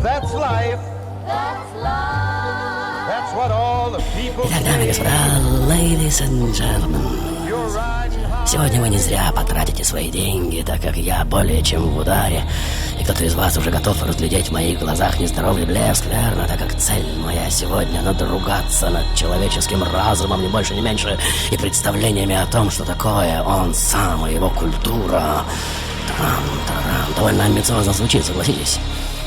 That's life. That's what all the people Итак, дамы и господа, ladies and gentlemen, you're riding high. сегодня вы не зря потратите свои деньги, так как я более чем в ударе. И кто-то из вас уже готов разглядеть в моих глазах нездоровый блеск, верно? Так как цель моя сегодня надругаться над человеческим разумом, ни больше, ни меньше, и представлениями о том, что такое он сам и его культура. Тарам-тарам. Довольно амбициозно звучит, согласитесь?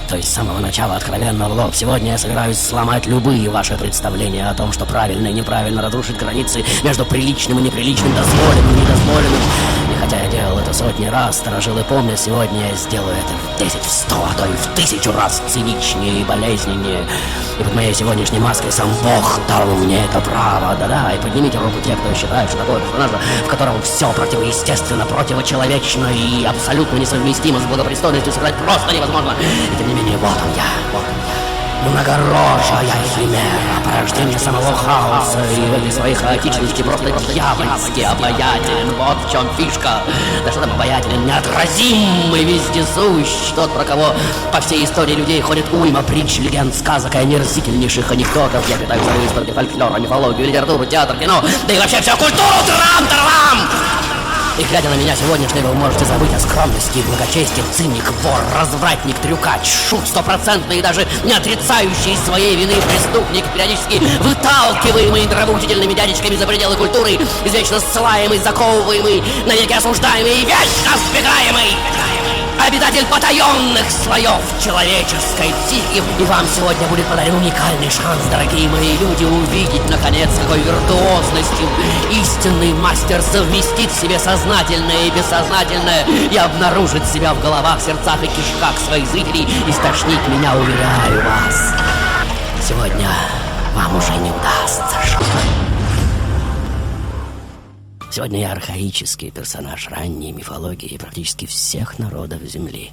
То есть с самого начала откровенно в лоб. Сегодня я собираюсь сломать любые ваши представления о том, что правильно и неправильно, разрушить границы между приличным и неприличным, дозволенным и недозволенным. И хотя я делал это сотни раз, старожилы помнят, сегодня я сделаю это в 10, в 100, а то и в 1000 раз циничнее и болезненнее. И под моей сегодняшней маской сам Бог дал мне это право. Да-да, и поднимите руку те, кто считает, что такое персонаж, в котором все противоестественно, противочеловечно и абсолютно несовместимо с благопристойностью, сыграть просто невозможно. И тем не менее, вот он я. Многорожая химера, порождение самого хаоса, и в этой своей хаотичности просто дьявольски обаятелен. Вот в чем фишка. Да что там обаятелен, неотразимый, вездесущ. Тот, про кого по всей истории людей ходит уйма притч, легенд, сказок и омерзительнейших анекдотов. Я питаю за выставки фольклора, мифологию, литературу, театр, кино, да и вообще всю культуру. Трам-тарам! И глядя на меня сегодняшнего, вы можете забыть о скромности, благочестии, циник, вор, развратник, трюкач, шут стопроцентный и даже не отрицающий своей вины преступник, периодически выталкиваемый нравоучительными дядечками за пределы культуры, извечно ссылаемый, заковываемый, навеки осуждаемый и вечно сбегаемый. Обитатель потаенных слоев человеческой психики. И вам сегодня будет подарен уникальный шанс, дорогие мои люди, увидеть, наконец, какой виртуозностью истинный мастер совместит в себе сознательное и бессознательное и обнаружит себя в головах, сердцах и кишках своих зрителей и стошнит меня, уверяю вас. Сегодня вам уже не удастся. Сегодня я архаический персонаж ранней мифологии практически всех народов Земли.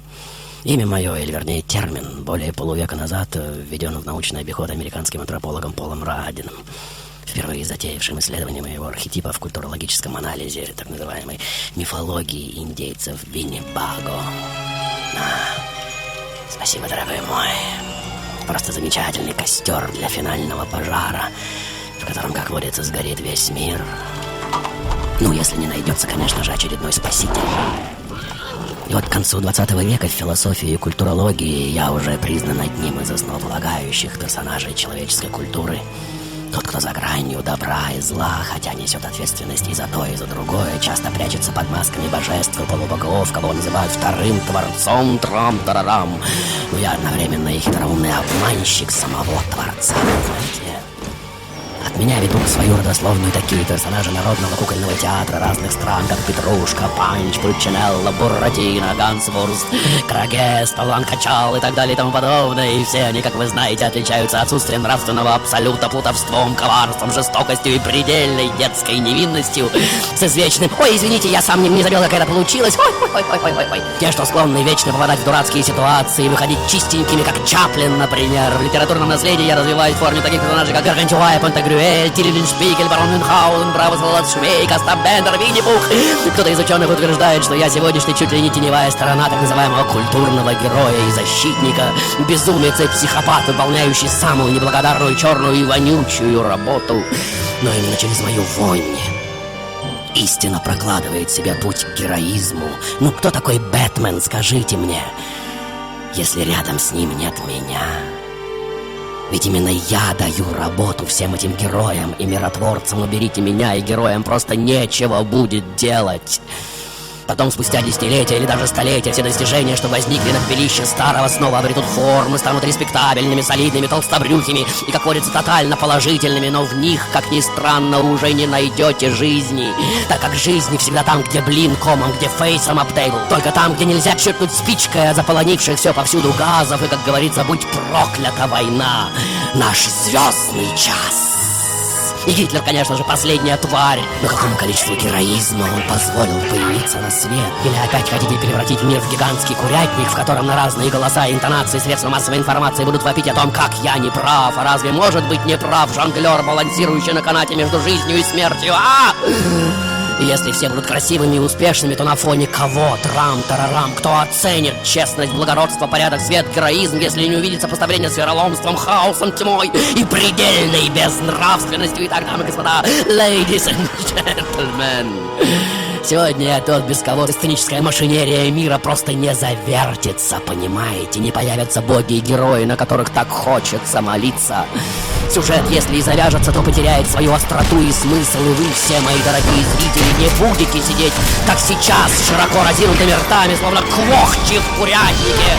Имя мое, или вернее термин, более полувека назад введен в научный обиход американским антропологом Полом Радином, впервые затеявшим исследование моего архетипа в культурологическом анализе так называемой мифологии индейцев Виннебаго. Спасибо, дорогой мой. Просто замечательный костер для финального пожара, в котором, как водится, сгорит весь мир. Ну, если не найдется, конечно же, очередной спаситель. И вот к концу 20 века в философии и культурологии я уже признан одним из основополагающих персонажей человеческой культуры. Тот, кто за гранью добра и зла, хотя несет ответственность и за то, и за другое, часто прячется под масками божеств и полубогов, кого называют вторым творцом, трам-тарарам. Но я одновременно и хитроумный обманщик самого Творца, знаете. От меня ведут свою родословную такие персонажи народного кукольного театра разных стран, как Петрушка, Панч, Пульчинелло, Буратино, Гансвурст, Крагес, Палан Качал и так далее и тому подобное. И все они, как вы знаете, отличаются отсутствием нравственного абсолюта, плутовством, коварством, жестокостью и предельной детской невинностью с извечным «Ой, извините, я сам не забил, как это получилось! Ой!» Те, что склонны вечно попадать в дурацкие ситуации, выходить чистенькими, как Чаплин, например. В литературном наследии я развиваюсь в форме таких персонажей, как Гаргантюа и Пантагрюэль, Тирелиншпигель, Барон Мюнхгаузен, Браво Золотшвейк, Остап Бендер, Винни-Пух. Кто-то из ученых утверждает, что я сегодняшний чуть ли не теневая сторона так называемого культурного героя и защитника, безумец и психопат, выполняющий самую неблагодарную, черную и вонючую работу. Но именно через мою вонь истина прокладывает себе путь к героизму. Ну кто такой Бэтмен, скажите мне, если рядом с ним нет меня? Ведь именно я даю работу всем этим героям и миротворцам. Уберите меня, и героям просто нечего будет делать. Потом, спустя десятилетия или даже столетия, все достижения, что возникли на пепелище старого, снова обретут формы, станут респектабельными, солидными, толстобрюхими и, как говорится, тотально положительными, но в них, как ни странно, уже не найдете жизни. Так как жизнь всегда там, где блин комом, где фейсом аптейбл. Только там, где нельзя чиркнуть спичкой, заполонивших все повсюду газов, и, как говорится, будь проклята война, наш звездный час. И Гитлер, конечно же, последняя тварь. Но какому количеству героизма он позволил появиться на свет? Или опять хотите превратить мир в гигантский курятник, в котором на разные голоса и интонации средства массовой информации будут вопить о том, как я не прав? А разве может быть неправ жонглер, балансирующий на канате между жизнью и смертью? И если все будут красивыми и успешными, то на фоне кого? Трам-тарарам. Кто оценит честность, благородство, порядок, свет, героизм, если не увидит сопоставление с вероломством, хаосом, тьмой и предельной безнравственностью? Итак, дамы и господа, ladies and gentlemen, сегодня я тот, без кого сценическая машинерия мира просто не завертится, понимаете? Не появятся боги и герои, на которых так хочется молиться. Сюжет, если и завяжется, то потеряет свою остроту и смысл. И вы, все мои дорогие зрители, не будете сидеть, как сейчас, широко разинутыми ртами, словно квохчи в курятнике.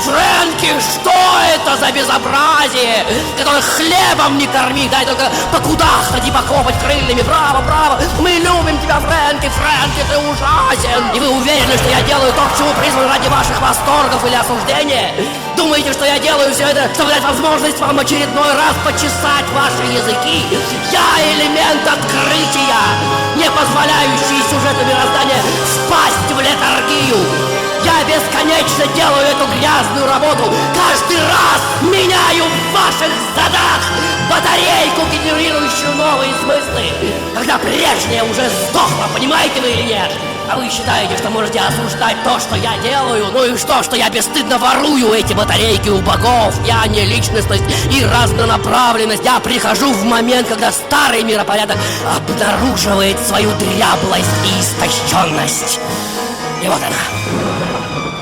Фрэнки, что это за безобразие, которое хлебом не корми, дай только покудахтать и похлопать крыльями. Браво, браво, мы любим тебя, Фрэнки, Фрэнки, ты ужасен. И вы уверены, что я делаю то, к чему призван ради ваших восторгов или осуждения? Думаете, что я делаю все это, чтобы дать возможность вам очередной раз почесать ваши языки? Я элемент открытия, не позволяющий сюжету мироздания впасть в летаргию. Я бесконечно делаю эту грязную работу, каждый раз меняю в ваших задах батарейку, генерирующую новые смыслы, когда прежняя уже сдохла, понимаете вы или нет? А вы считаете, что можете осуждать то, что я делаю? Ну и что я бесстыдно ворую эти батарейки у богов? Я не личностность и разнонаправленность. Я прихожу в момент, когда старый миропорядок обнаруживает свою дряблость и истощенность. И вот она,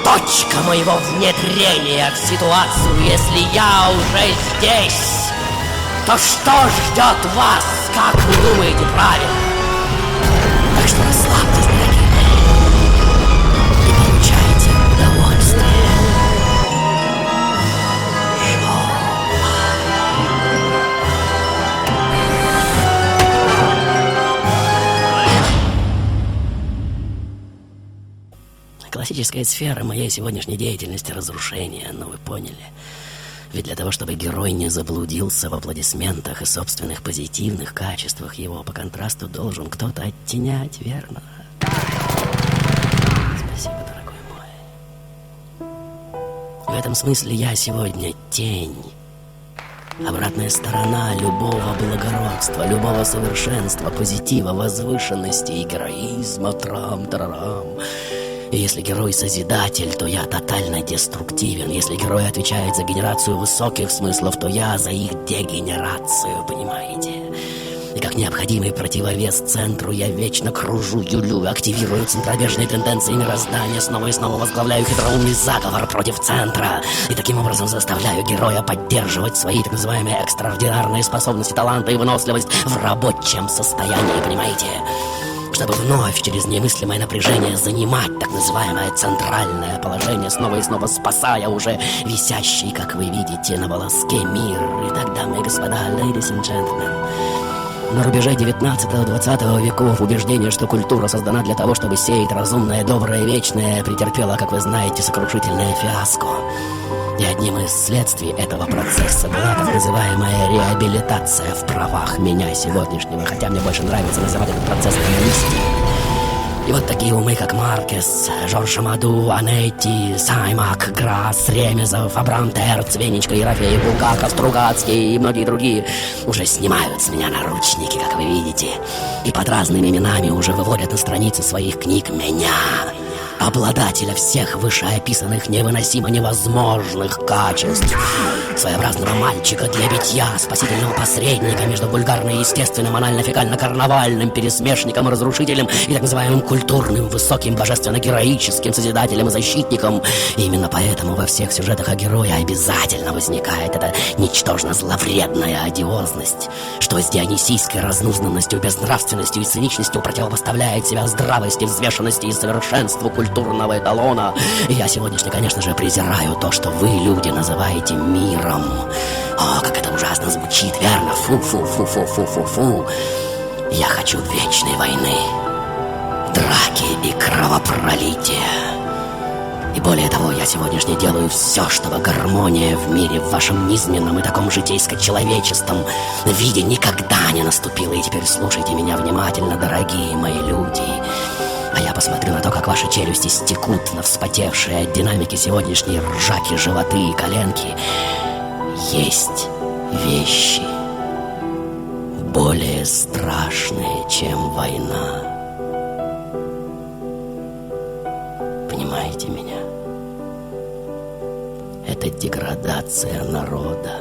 точка моего внедрения в ситуацию. Если я уже здесь, то что ждет вас, как вы думаете, правильно? Так что расслабьтесь, дорогие мои, и получайте удовольствие. Классическая сфера моей сегодняшней деятельности — разрушение, но вы поняли. Ведь для того, чтобы герой не заблудился в аплодисментах и собственных позитивных качествах, его по контрасту должен кто-то оттенять, верно? Спасибо, дорогой мой. В этом смысле я сегодня тень. Обратная сторона любого благородства, любого совершенства, позитива, возвышенности и героизма. Трам-тарарам. И если герой созидатель, то я тотально деструктивен. Если герой отвечает за генерацию высоких смыслов, то я за их дегенерацию, понимаете? И как необходимый противовес центру я вечно кружу, юлю, активирую центробежные тенденции мироздания, снова и снова возглавляю хитроумный заговор против центра. И таким образом заставляю героя поддерживать свои так называемые экстраординарные способности, таланты и выносливость в рабочем состоянии, понимаете? Чтобы вновь через немыслимое напряжение занимать так называемое центральное положение, снова и снова спасая уже висящий, как вы видите, на волоске мир. Итак, дамы и господа, ladies and gentlemen, на рубеже 19-20 веков убеждение, что культура создана для того, чтобы сеять разумное, доброе, вечное, претерпела, как вы знаете, сокрушительное фиаско. И одним из следствий этого процесса была так называемая реабилитация в правах меня сегодняшнего, хотя мне больше нравится называть этот процесс амнистией. И вот такие умы, как Маркес, Жорж Амаду, Анетти, Саймак, Грасс, Ремезов, Абрам Терц, Венечка, Ерофеев, Булгаков, Стругацкий и многие другие уже снимают с меня наручники, как вы видите, и под разными именами уже выводят на страницы своих книг меня, обладателя всех вышеописанных невыносимо невозможных качеств, своеобразного мальчика для битья, спасительного посредника между вульгарно-естественным, анально-фекально-карнавальным пересмешником и разрушителем и так называемым культурным, высоким, божественно-героическим созидателем и защитником. И именно поэтому во всех сюжетах о герое обязательно возникает эта ничтожно-зловредная одиозность, что с дионисийской разнузданностью, безнравственностью и циничностью противопоставляет себя здравости, взвешенности и совершенству культурного эталона. И я сегодняшний, конечно же, презираю то, что вы, люди, называете миром. О, как это ужасно звучит, верно? Фу-фу-фу-фу-фу-фу-фу. Я хочу вечной войны, драки и кровопролития. И более того, я сегодняшний делаю все, чтобы гармония в мире в вашем низменном и таком житейско-человеческом виде никогда не наступила. И теперь слушайте меня внимательно, дорогие мои люди. А я посмотрю на то, как ваши челюсти стекут на вспотевшие от динамики сегодняшней ржаки, животы и коленки. Есть вещи более страшные, чем война. понимаете меня? Это деградация народа.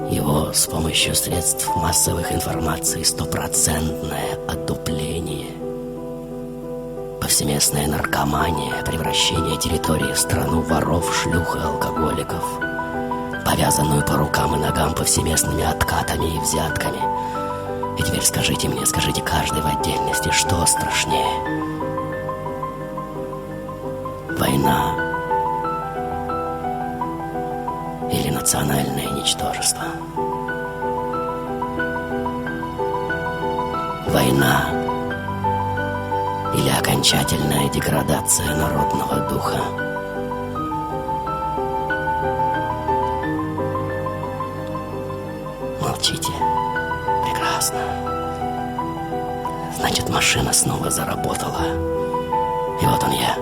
Его с помощью средств массовых информаций стопроцентное отупление. Повсеместная наркомания, превращение территории в страну воров, шлюх и алкоголиков, повязанную по рукам и ногам повсеместными откатами и взятками. И теперь скажите мне, скажите каждый в отдельности, что страшнее? Война или национальное ничтожество? Война или окончательная деградация народного духа? Молчите. Прекрасно. Значит, машина снова заработала. И вот он я.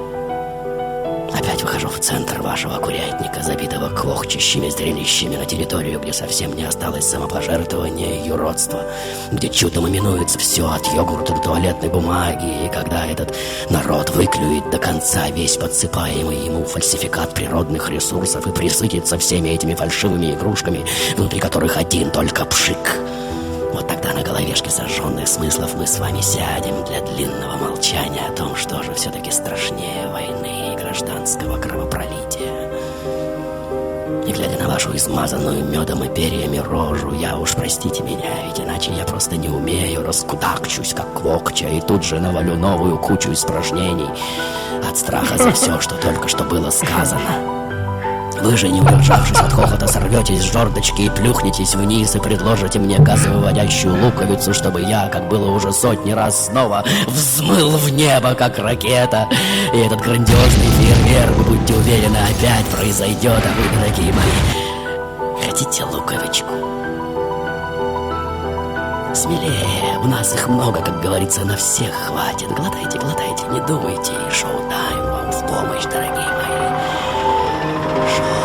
Опять выхожу в центр вашего курятника, забитого квохчущими зрелищами, на территорию, где совсем не осталось самопожертвования и юродства, где чудом именуется все от йогурта до туалетной бумаги, и когда этот народ выклюет до конца весь подсыпаемый ему фальсификат природных ресурсов и присытится всеми этими фальшивыми игрушками, внутри которых один только пшик. Вот тогда на головешке сожженных смыслов мы с вами сядем для длинного молчания о том, что же все-таки страшнее войны и гражданского кровопролития. И глядя на вашу измазанную медом и перьями рожу, я уж, простите меня, ведь иначе я просто не умею, раскудакчусь, как квокча, и тут же навалю новую кучу испражнений от страха за все, что только что было сказано. Вы же, не удержавшись от хохота, сорветесь с жердочки и плюхнетесь вниз и предложите мне газовыводящую луковицу, чтобы я, как было уже сотни раз, снова взмыл в небо, как ракета. И этот грандиозный фейерверк, будьте уверены, опять произойдет, а вы, дорогие мои, хотите луковичку? Смелее, у нас их много, как говорится, на всех хватит. Глотайте, глотайте, не думайте, и шоу-тайм вам в помощь, дорогие мои. Шоу.